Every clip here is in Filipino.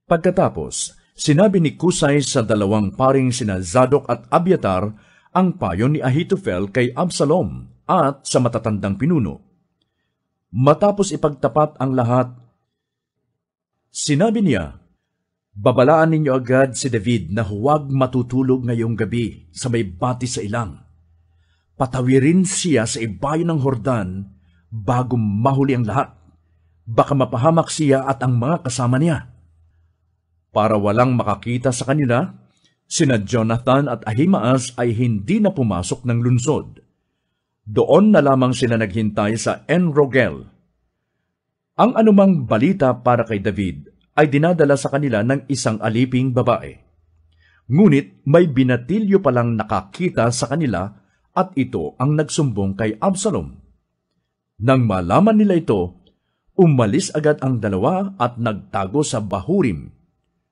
Pagkatapos, sinabi ni Kusay sa dalawang paring sina Zadok at Abiatar ang payo ni Ahitofel kay Absalom at sa matatandang pinuno. Matapos ipagtapat ang lahat, sinabi niya, "Babalaan ninyo agad si David na huwag matutulog ngayong gabi sa may bati sa ilang. Patawirin siya sa ibayo ng Hordan bago mahuli ang lahat. Baka mapahamak siya at ang mga kasama niya." Para walang makakita sa kanila, sina Jonathan at Ahimaas ay hindi na pumasok ng lungsod. Doon na lamang sila naghintay sa En-Rogel. Ang anumang balita para kay David ay dinadala sa kanila ng isang aliping babae. Ngunit may binatilyo palang nakakita sa kanila at ito ang nagsumbong kay Absalom. Nang malaman nila ito, umalis agad ang dalawa at nagtago sa Bahurim.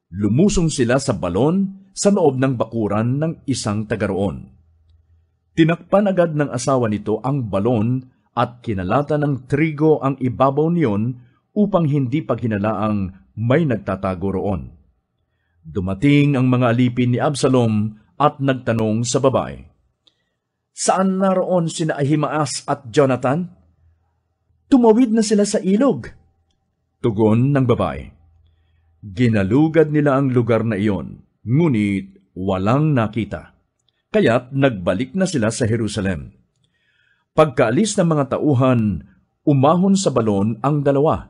Lumusong sila sa balon sa loob ng bakuran ng isang taga roon. Tinakpan agad ng asawa nito ang balon at kinalata ng trigo ang ibabaw niyon upang hindi paghinalaang may nagtatago roon. Dumating ang mga alipin ni Absalom at nagtanong sa babae, "Saan naroon sina Ahimaas at Jonathan?" "Tumawid na sila sa ilog," tugon ng babae. Ginalugad nila ang lugar na iyon, ngunit walang nakita. Kaya't nagbalik na sila sa Jerusalem. Pagkaalis ng mga tauhan, umahon sa balon ang dalawa.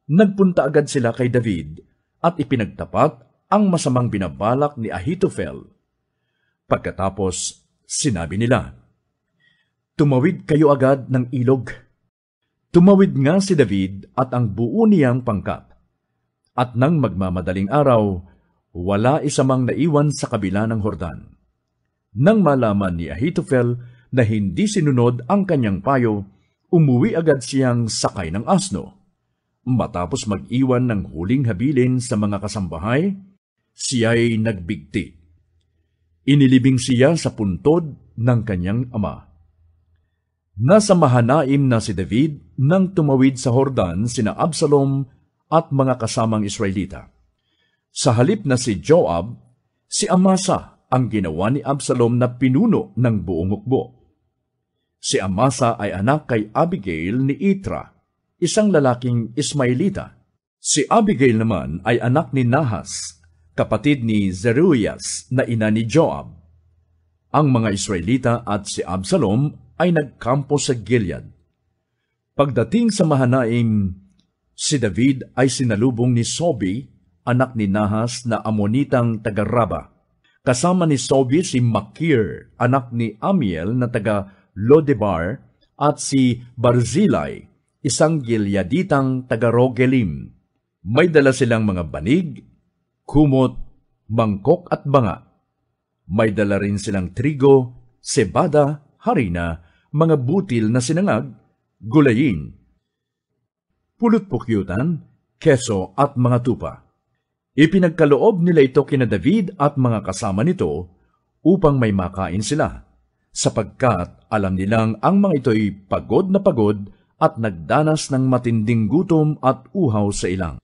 Nagpunta agad sila kay David at ipinagtapat ang masamang binabalak ni Ahitofel. Pagkatapos, sinabi nila, "Tumawid kayo agad ng ilog." Tumawid nga si David at ang buo niyang pangkat. At nang magmamadaling araw, wala isa mang naiwan sa kabila ng Hordan. Nang malaman ni Ahitofel na hindi sinunod ang kanyang payo, umuwi agad siyang sakay ng asno. Matapos mag-iwan ng huling habilin sa mga kasambahay, siya'y nagbigti. Inilibing siya sa puntod ng kanyang ama. Nasa Mahanaim na si David nang tumawid sa Hordan sina Absalom at mga kasamang Israelita. Sa halip na si Joab, si Amasa ang ginawa ni Absalom na pinuno ng buong hukbo. Si Amasa ay anak kay Abigail ni Itra, isang lalaking Ismailita. Si Abigail naman ay anak ni Nahas, kapatid ni Zeruias na ina ni Joab. Ang mga Israelita at si Absalom ay nagkampo sa Gilead. Pagdating sa Mahanaim, si David ay sinalubong ni Sobi, anak ni Nahas na Amonitang taga-Raba. Kasama ni Sobi si Makir, anak ni Amiel na taga-Lodebar, at si Barzilai, isang Gileaditang taga-Rogelim. May dala silang mga banig, kumot, mangkok at banga. May dala rin silang trigo, sebada, harina, mga butil na sinangag, gulayin, pulot-pukyutan, keso at mga tupa. Ipinagkaloob nila ito kina David at mga kasama nito upang may makain sila, sapagkat alam nilang ang mga ito'y pagod na pagod at nagdanas ng matinding gutom at uhaw sa ilang.